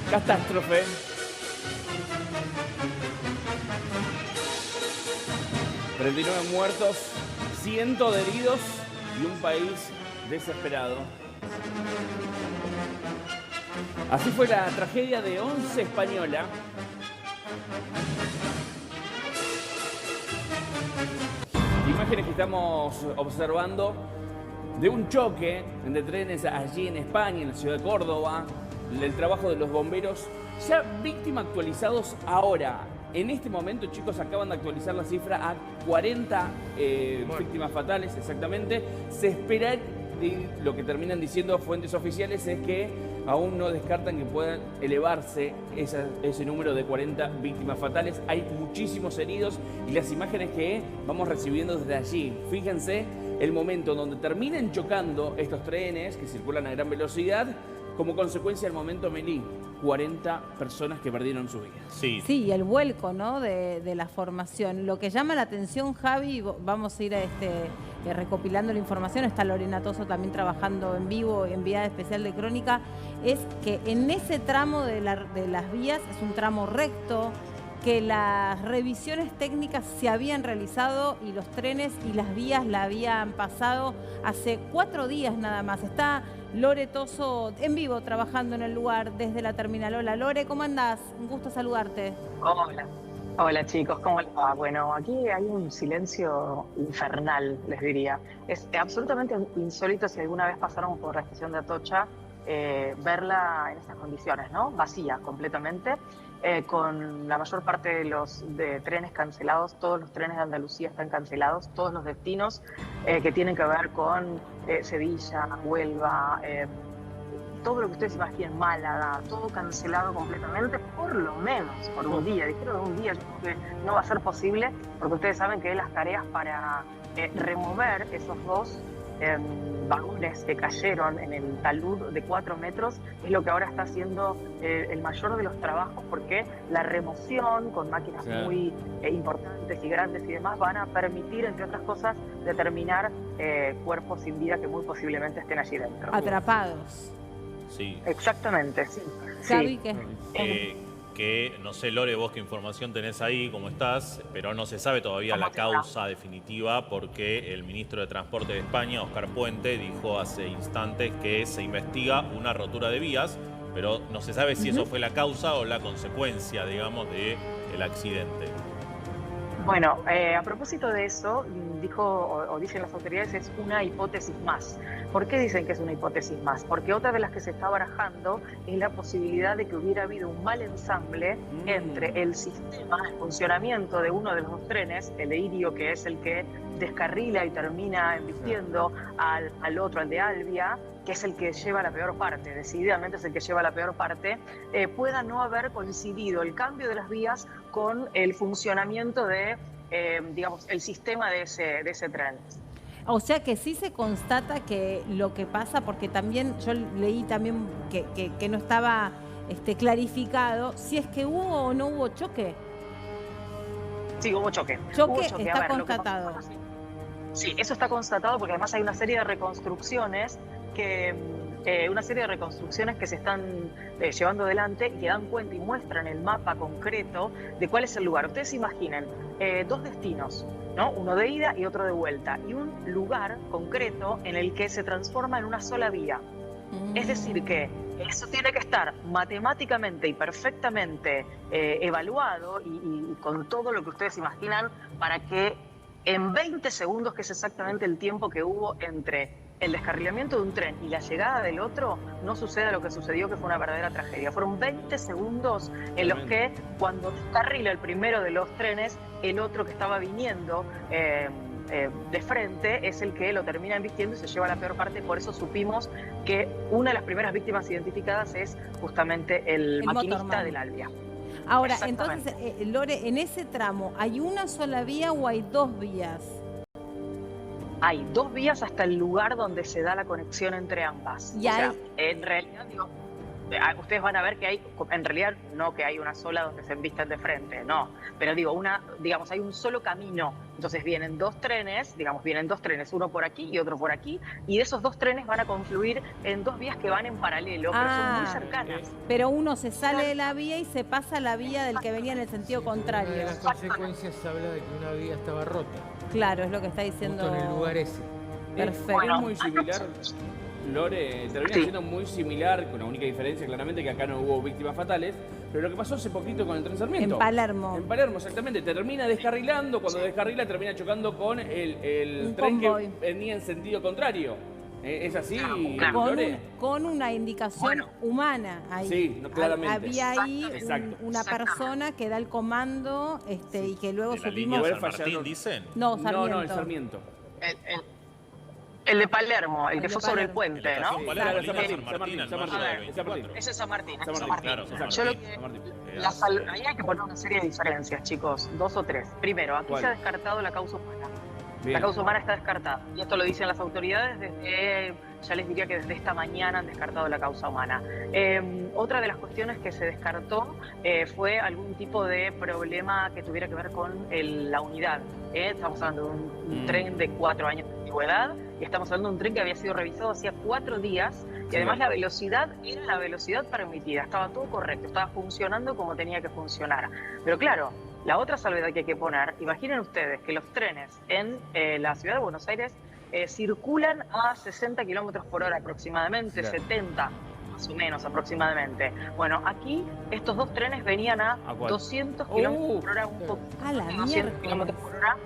Catástrofe. ...39 muertos, cientos de heridos y un país desesperado. Así fue la tragedia de Once Española. Imágenes que estamos observando de un choque de trenes allí en España, en la ciudad de Córdoba, el trabajo de los bomberos, ya víctimas actualizados ahora. En este momento, chicos, acaban de actualizar la cifra a 40 víctimas fatales, exactamente. Se espera, y lo que terminan diciendo fuentes oficiales es que aún no descartan que puedan elevarse ese número de 40 víctimas fatales. Hay muchísimos heridos y las imágenes que vamos recibiendo desde allí. Fíjense el momento donde terminan chocando estos trenes que circulan a gran velocidad. Como consecuencia del momento, Meli, 40 personas que perdieron su vida. Sí, y el vuelco, ¿no?, de la formación. Lo que llama la atención, Javi, vamos a ir recopilando la información, está Lorena Toso también trabajando en vivo, enviada especial de Crónica, es que en ese tramo de las vías, es un tramo recto, que las revisiones técnicas se habían realizado y los trenes y las vías la habían pasado hace 4 días nada más. Está Lore Toso en vivo trabajando en el lugar desde la terminal. Hola Lore, ¿cómo andás? Un gusto saludarte. Hola. Hola chicos, ¿cómo les va? Bueno, aquí hay un silencio infernal, les diría. Es absolutamente insólito, si alguna vez pasaron por la estación de Atocha, verla en estas condiciones, ¿no? Vacía completamente, con la mayor parte de los trenes cancelados. Todos los trenes de Andalucía están cancelados, todos los destinos que tienen que ver con Sevilla, Huelva, todo lo que ustedes imaginen, Málaga, todo cancelado completamente, por lo menos por un día. Dijeron un día, yo creo que no va a ser posible, porque ustedes saben que las tareas para remover esos dos vagones que cayeron en el talud de 4 metros es lo que ahora está haciendo el mayor de los trabajos, porque la remoción con máquinas muy importantes y grandes y demás van a permitir, entre otras cosas, determinar cuerpos sin vida que muy posiblemente estén allí dentro. Atrapados. Sí. Exactamente, sí. Gaby, que no sé, Lore, vos qué información tenés ahí, cómo estás, pero no se sabe todavía la causa definitiva, porque el ministro de Transporte de España, Óscar Puente, dijo hace instantes que se investiga una rotura de vías, pero no se sabe si eso fue la causa o la consecuencia, digamos, del accidente. Bueno, a propósito de eso, dijo o dicen las autoridades, es una hipótesis más. ¿Por qué dicen que es una hipótesis más? Porque otra de las que se está barajando es la posibilidad de que hubiera habido un mal ensamble entre el sistema, el funcionamiento de uno de los dos trenes, el de Irio, que es el que descarrila y termina embistiendo al otro, al de Albia, que es el que lleva la peor parte, decididamente es el que lleva la peor parte, pueda no haber coincidido el cambio de las vías con el funcionamiento de, digamos, el sistema de ese tren. O sea que sí se constata que lo que pasa, porque también yo leí también que no estaba clarificado si es que hubo o no hubo choque. Sí, hubo choque. Choque, hubo choque. está A ver, constatado. Sí, eso está constatado, porque además hay una serie de reconstrucciones que se están llevando adelante y que dan cuenta y muestran el mapa concreto de cuál es el lugar. Ustedes imaginen, 2 destinos, ¿no? Uno de ida y otro de vuelta, y un lugar concreto en el que se transforma en una sola vía. Es decir, que eso tiene que estar matemáticamente y perfectamente evaluado y con todo lo que ustedes imaginan, para que en 20 segundos, que es exactamente el tiempo que hubo entre el descarrilamiento de un tren y la llegada del otro, no suceda lo que sucedió, que fue una verdadera tragedia. Fueron 20 segundos en los que, cuando descarrila el primero de los trenes, el otro que estaba viniendo de frente es el que lo termina embistiendo y se lleva la peor parte. Por eso supimos que una de las primeras víctimas identificadas es justamente el maquinista del Albia. Ahora, entonces, Lore, en ese tramo, ¿hay una sola vía o hay 2 vías? Hay 2 vías hasta el lugar donde se da la conexión entre ambas. Y o sea, en realidad, ustedes van a ver que hay, en realidad no que hay una sola donde se embisten de frente, no, pero digo, digamos, hay un solo camino, entonces vienen dos trenes, uno por aquí y otro por aquí, y esos dos trenes van a confluir en dos vías que van en paralelo, pero son muy cercanas. Pero uno se sale de la vía y se pasa a la vía del que venía en el sentido contrario. Una de las consecuencias habla de que una vía estaba rota. Claro, es lo que está diciendo. Justo en el lugar ese. Perfecto. Bueno, es muy similar, Lore, termina siendo muy similar, con la única diferencia claramente que acá no hubo víctimas fatales, pero lo que pasó hace poquito con el tren Sarmiento. En Palermo. En Palermo, exactamente. Termina descarrilando, cuando descarrila termina chocando con el tren convoy que venía en sentido contrario. ¿Es así, Lore? Con una indicación humana ahí. Sí, no, claramente. Había ahí una persona que da el comando y que luego ¿De la línea supimos... San Martín, dicen? No, Sarmiento. No, el Sarmiento. El de Palermo, el que fue sobre el puente, ¿no? Palermo, San San Martín, Martín, al San marzo Martín, del San Martín. 24. Ese es San Martín. San Martín, claro, San exacto. Yo lo Martín. que ahí hay que poner una serie de diferencias, chicos, 2 o 3. Primero, aquí ¿Cuál? se ha descartado la causa humana. Bien. La causa humana está descartada. Y esto lo dicen las autoridades desde, ya les diría que desde esta mañana han descartado la causa humana. Otra de las cuestiones que se descartó fue algún tipo de problema que tuviera que ver con la unidad. Estamos hablando de un tren de 4 años de antigüedad y estamos hablando de un tren que había sido revisado hacía 4 días y además la velocidad era la velocidad permitida. Estaba todo correcto, estaba funcionando como tenía que funcionar. Pero claro, la otra salvedad que hay que poner, imaginen ustedes que los trenes en la ciudad de Buenos Aires circulan a 60 kilómetros por hora aproximadamente, Claro. 70 más o menos aproximadamente. Bueno, aquí estos dos trenes venían a ¿A cuál? 200 kilómetros por hora, un poco A la 200 miércoles. kilómetros por hora,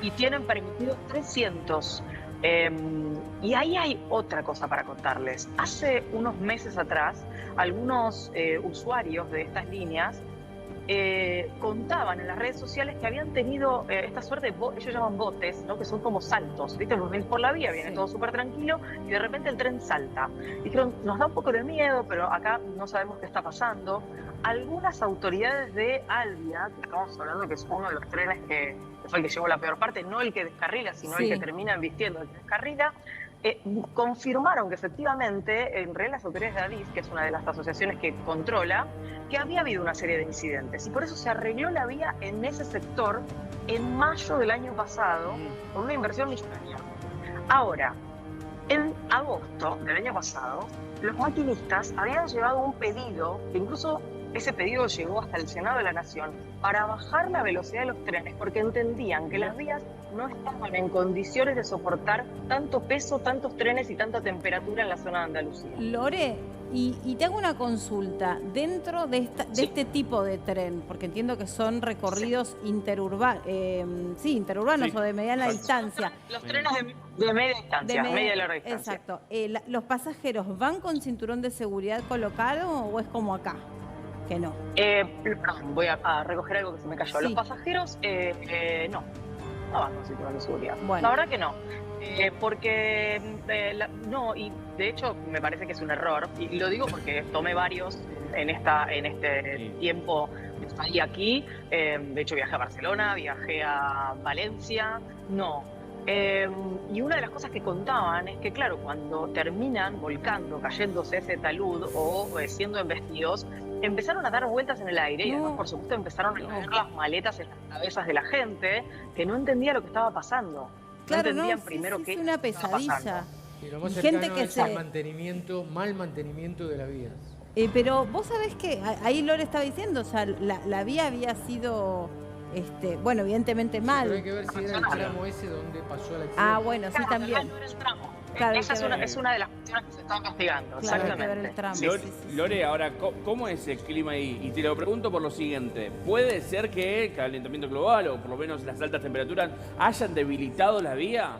y tienen permitido 300. Y ahí hay otra cosa para contarles. Hace unos meses atrás, algunos usuarios de estas líneas contaban en las redes sociales que habían tenido esta suerte de, ellos llaman botes, ¿no? Que son como saltos, ¿viste? Vos venís por la vía, viene todo súper tranquilo y de repente el tren salta. Dijeron, nos da un poco de miedo, pero acá no sabemos qué está pasando. Algunas autoridades de Albia, que estamos hablando que es uno de los trenes que fue el que llevó la peor parte, no el que descarrila, sino el que termina embistiendo el que descarrila, confirmaron que efectivamente, en realidad las autoridades de ADIS, que es una de las asociaciones que controla, que había habido una serie de incidentes y por eso se arregló la vía en ese sector en mayo del año pasado con una inversión millonaria. Ahora, en agosto del año pasado, los maquinistas habían llevado un pedido, que incluso ese pedido llegó hasta el Senado de la Nación, para bajar la velocidad de los trenes, porque entendían que las vías no estaban en condiciones de soportar tanto peso, tantos trenes y tanta temperatura en la zona de Andalucía. Lore, y te hago una consulta. Dentro de este tipo de tren, porque entiendo que son recorridos interurbanos o de mediana distancia. Los trenes de media distancia, media y larga distancia. Exacto. ¿Los pasajeros van con cinturón de seguridad colocado o es como acá? Que no. Perdón, voy a recoger algo que se me cayó. Sí. Los pasajeros, no van con cinturón de seguridad. Bueno. La verdad que no. Porque no, y de hecho me parece que es un error. Y lo digo porque tomé varios en este tiempo que estoy aquí. De hecho viajé a Barcelona, viajé a Valencia. No. Y una de las cosas que contaban es que, claro, cuando terminan volcando, cayéndose ese talud o siendo embestidos, empezaron a dar vueltas en el aire y además, por supuesto, empezaron a caer las maletas en las cabezas de la gente que no entendía lo que estaba pasando. Claro, no entendían sí, primero sí, qué es una estaba pesadilla. pasando. Y lo más Y cercano gente que es el mal mantenimiento de la vía. Pero vos sabés que ahí Lore estaba diciendo, o sea, la vía había sido, bueno, evidentemente mal. Pero hay que ver si era el tramo ese donde pasó el accidente. Ah, bueno, sí, Claro, también. no era el tramo. Claro, Esa hay que es una de las cuestiones que se está investigando. Claro, hay que ver exactamente. el tramo. Lore, Sí, sí, sí. Lore, ahora, ¿cómo es el clima ahí? Y te lo pregunto por lo siguiente. ¿Puede ser que el calentamiento global o por lo menos las altas temperaturas hayan debilitado la vía?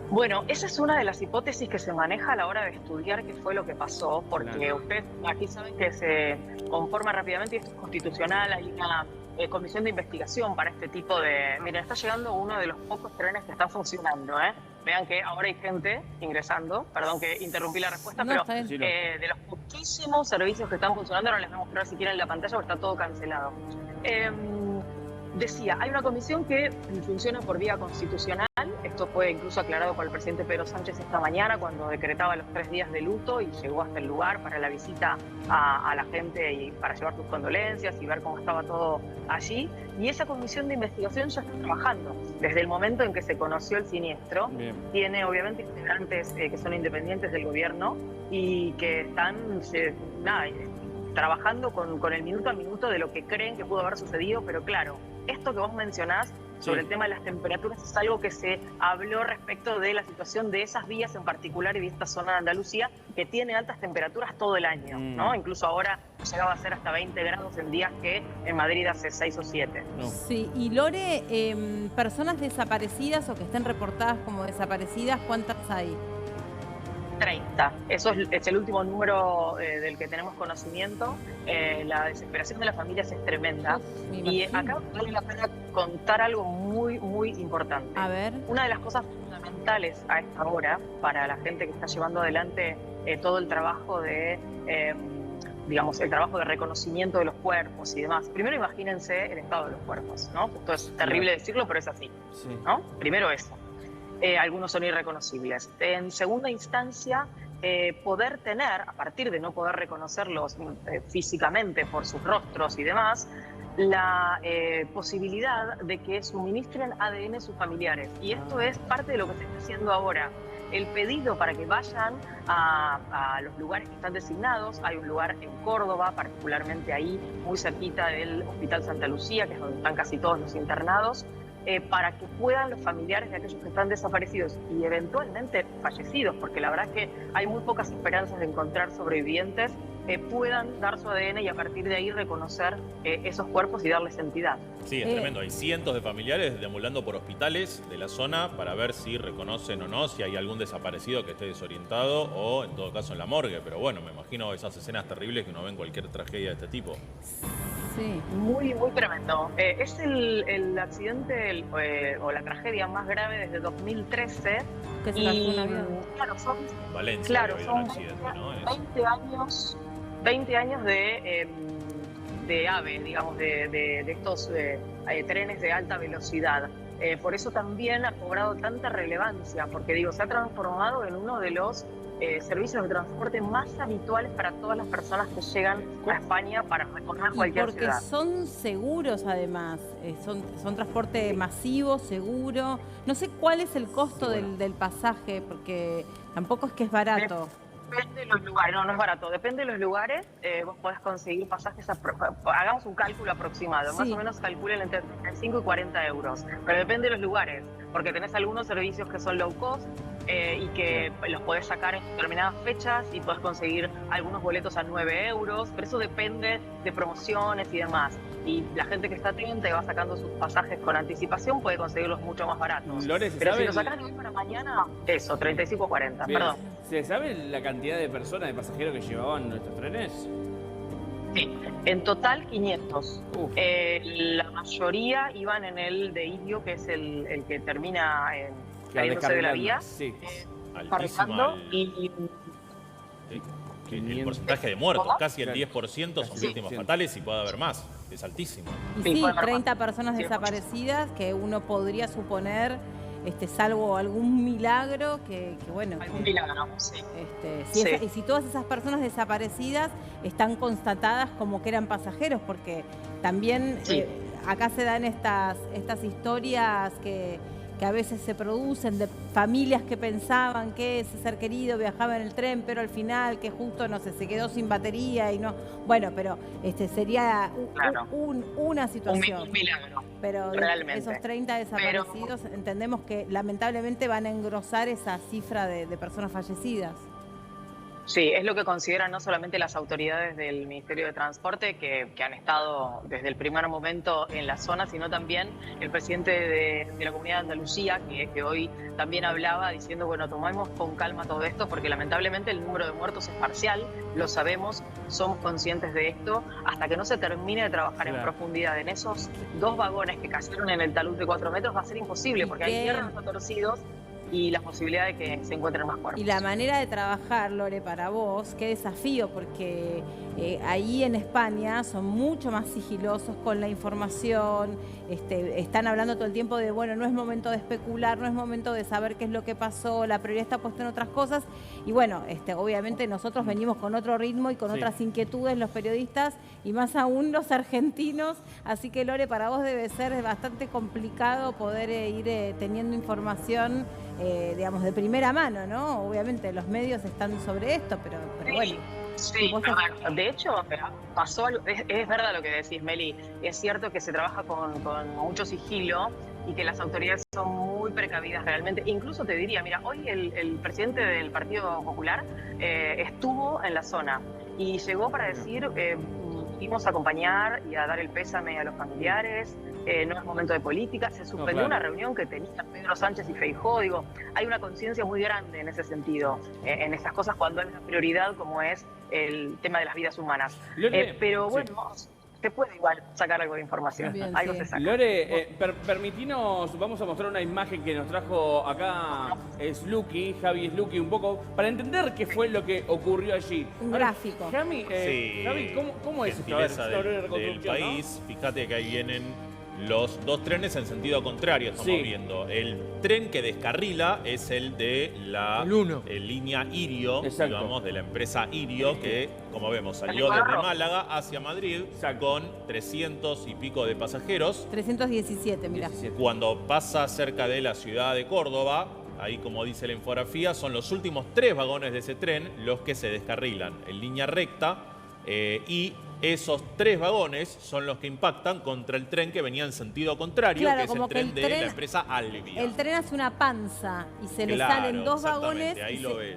Bueno, esa es una de las hipótesis que se maneja a la hora de estudiar qué fue lo que pasó, porque Claro. ustedes aquí saben que se conforma rápidamente, y esto es constitucional, hay una comisión de investigación para este tipo de... Miren, está llegando uno de los pocos trenes que están funcionando, ¿eh? Vean que ahora hay gente ingresando, perdón que interrumpí la respuesta, No, pero está bien. Sí, no. de los poquísimos servicios que están funcionando, ahora les voy a mostrar si quieren la pantalla porque está todo cancelado. decía, hay una comisión que funciona por vía constitucional. Esto fue incluso aclarado por el presidente Pedro Sánchez esta mañana cuando decretaba los 3 días de luto y llegó hasta el lugar para la visita a la gente y para llevar sus condolencias y ver cómo estaba todo allí. Y esa comisión de investigación ya está trabajando desde el momento en que se conoció el siniestro. Bien. Tiene obviamente integrantes que son independientes del gobierno y que están trabajando con el minuto a minuto de lo que creen que pudo haber sucedido, pero claro, esto que vos mencionás sobre el tema de las temperaturas es algo que se habló respecto de la situación de esas vías en particular y de esta zona de Andalucía que tiene altas temperaturas todo el año, ¿no? Incluso ahora llegaba a ser hasta 20 grados en días que en Madrid hace 6 o 7. No. Sí, y Lore, personas desaparecidas o que estén reportadas como desaparecidas, ¿cuántas hay? 30. Eso es el último número del que tenemos conocimiento. La desesperación de las familias es tremenda. Y acá vale la pena contar algo muy, muy importante. A ver. Una de las cosas fundamentales a esta hora para la gente que está llevando adelante todo el trabajo de, digamos, el trabajo de reconocimiento de los cuerpos y demás. Primero imagínense el estado de los cuerpos, ¿no? Esto es terrible decirlo, pero es así, ¿no? Primero eso. Algunos son irreconocibles. En segunda instancia, poder tener, a partir de no poder reconocerlos físicamente por sus rostros y demás, la posibilidad de que suministren ADN sus familiares. Y esto es parte de lo que se está haciendo ahora. El pedido para que vayan a los lugares que están designados. Hay un lugar en Córdoba, particularmente ahí, muy cerquita del Hospital Santa Lucía, que es donde están casi todos los internados, para que puedan los familiares de aquellos que están desaparecidos y eventualmente fallecidos, porque la verdad es que hay muy pocas esperanzas de encontrar sobrevivientes, puedan dar su ADN y a partir de ahí reconocer esos cuerpos y darles entidad. Sí, es tremendo. Hay cientos de familiares deambulando por hospitales de la zona para ver si reconocen o no, si hay algún desaparecido que esté desorientado o en todo caso en la morgue. Pero bueno, me imagino esas escenas terribles que uno ve en cualquier tragedia de este tipo. Sí. Muy, muy tremendo. Es el accidente o la tragedia más grave desde 2013. Que se cayó un avión. Claro, son, Valencia, claro, un son accidente, ¿no? 20 años de AVE, digamos, de estos trenes de alta velocidad. Por eso también ha cobrado tanta relevancia, porque digo, se ha transformado en uno de los servicios de transporte más habituales para todas las personas que llegan a España para recorrer cualquier ciudad. Porque son seguros además, son transporte masivo, seguro. No sé cuál es el costo del pasaje, porque tampoco es que es barato. Depende de los lugares, no es barato, depende de los lugares, vos podés conseguir pasajes, hagamos un cálculo aproximado, más o menos calculen entre 35 y 40 euros, pero depende de los lugares, porque tenés algunos servicios que son low cost y que los podés sacar en determinadas fechas y podés conseguir algunos boletos a 9 euros, pero eso depende de promociones y demás. Y la gente que está atenta y va sacando sus pasajes con anticipación puede conseguirlos mucho más baratos. Lore, pero si lo sacas de hoy para mañana, eso, 35 o 40, bien. Perdón. ¿Se sabe la cantidad de personas, de pasajeros que llevaban nuestros trenes? Sí, en total 500. La mayoría iban en el de Indio, que es el que termina saliéndose de la vía, cargando y... El porcentaje de muertos, casi el 10% son víctimas fatales y puede haber más. Es altísimo. Y sí, 30 personas desaparecidas que uno podría suponer, salvo algún milagro, que bueno... Algún milagro, sí. Y si todas esas personas desaparecidas están constatadas como que eran pasajeros, porque también acá se dan estas historias que a veces se producen de familias que pensaban que ese ser querido viajaba en el tren, pero al final que justo, no sé, se quedó sin batería y no... Bueno, pero sería una situación. Un milagro, pero realmente. Esos 30 desaparecidos entendemos que lamentablemente van a engrosar esa cifra de personas fallecidas. Sí, es lo que consideran no solamente las autoridades del Ministerio de Transporte, que han estado desde el primer momento en la zona, sino también el presidente de la Comunidad de Andalucía, que hoy también hablaba diciendo, bueno, tomemos con calma todo esto, porque lamentablemente el número de muertos es parcial, lo sabemos, somos conscientes de esto, hasta que no se termine de trabajar en profundidad en esos 2 vagones que cayeron en el talud de 4 metros va a ser imposible, porque hay hierros torcidos. y la posibilidad de que se encuentren más cuerpos. Y la manera de trabajar, Lore, para vos, qué desafío, porque ahí en España son mucho más sigilosos con la información, están hablando todo el tiempo de, bueno, no es momento de especular, no es momento de saber qué es lo que pasó, la prioridad está puesta en otras cosas, y bueno, obviamente nosotros venimos con otro ritmo y con otras inquietudes, los periodistas, y más aún los argentinos, así que Lore, para vos debe ser bastante complicado poder ir teniendo información, digamos, de primera mano, ¿no? Obviamente los medios están sobre esto, pero bueno. Sí, de hecho, pasó algo, es verdad lo que decís, Meli, es cierto que se trabaja con mucho sigilo y que las autoridades son muy precavidas realmente. Incluso te diría, mira, hoy el presidente del Partido Popular estuvo en la zona y llegó para decir, fuimos a acompañar y a dar el pésame a los familiares, no es momento de política, se suspendió una reunión que tenían Pedro Sánchez y Feijóo, digo, hay una conciencia muy grande en ese sentido, en esas cosas cuando hay una prioridad como es el tema de las vidas humanas. Pero bueno, se puede igual sacar algo de información, Bien, algo se saca. Lore, permitinos, vamos a mostrar una imagen que nos trajo acá Javi Sluki, un poco, para entender qué fue lo que ocurrió allí. Un gráfico. Javi, ¿cómo es esto? A ver, del país, ¿no? Fíjate que ahí vienen los dos trenes en sentido contrario, estamos viendo. El tren que descarrila es el de la línea Irio, digamos, de la empresa Irio, que, como vemos, salió desde Málaga hacia Madrid con 300 y pico de pasajeros. 317, mira. Cuando pasa cerca de la ciudad de Córdoba, ahí como dice la infografía, son los últimos 3 vagones de ese tren los que se descarrilan en línea recta y esos 3 vagones son los que impactan contra el tren que venía en sentido contrario, que es el tren de la empresa Alvia. El tren hace una panza y se le salen 2 vagones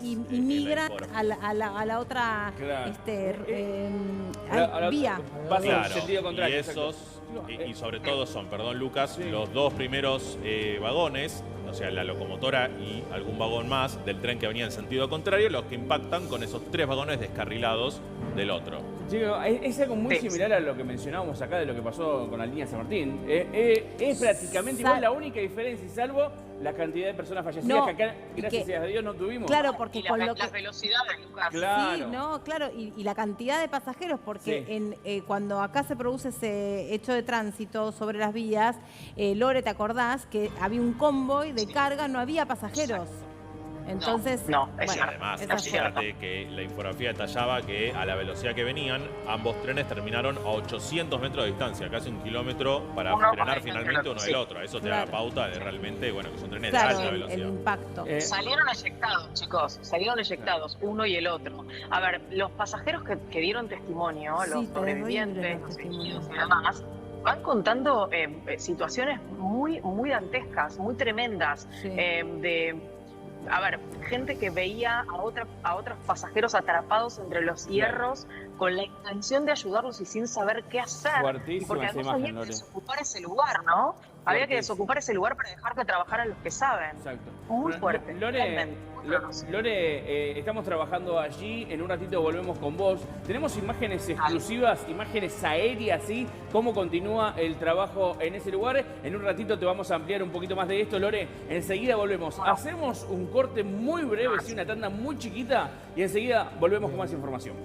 y migran a la otra vía. Claro, en sentido contrario. Y esos, y sobre todo son, perdón Lucas, los 2 primeros vagones, o sea, la locomotora y algún vagón más del tren que venía en sentido contrario, los que impactan con esos 3 vagones descarrilados del otro. Chico, es algo muy similar a lo que mencionábamos acá de lo que pasó con la línea San Martín. Es prácticamente igual, la única diferencia, y salvo la cantidad de personas fallecidas que acá, gracias a Dios, no tuvimos. Claro, porque y las velocidades, Lucas. Claro. Sí, no, claro, y la cantidad de pasajeros, porque cuando acá se produce ese hecho de tránsito sobre las vías, Lore, ¿te acordás que había un convoy de carga, no había pasajeros? Entonces, además, fíjate que la infografía detallaba que a la velocidad que venían, ambos trenes terminaron a 800 metros de distancia, casi 1 kilómetro para frenar finalmente uno del otro. Eso te da la pauta de realmente, bueno, que son trenes de alta velocidad. El impacto. Salieron eyectados, chicos, salieron eyectados, uno y el otro. A ver, los pasajeros que dieron testimonio, los sobrevivientes, los heridos y demás, van contando situaciones muy, muy dantescas, muy tremendas, a ver, gente que veía a otros pasajeros atrapados entre los hierros con la intención de ayudarlos y sin saber qué hacer. Porque además había que desocupar ese lugar, ¿no? Había que desocupar ese lugar para dejar que trabajaran los que saben. Exacto. Muy fuerte. Lore, estamos trabajando allí, en un ratito volvemos con vos. Tenemos imágenes exclusivas, imágenes aéreas, ¿sí? Cómo continúa el trabajo en ese lugar. En un ratito te vamos a ampliar un poquito más de esto, Lore. Enseguida volvemos. Hacemos un corte muy breve, una tanda muy chiquita, y enseguida volvemos con más información.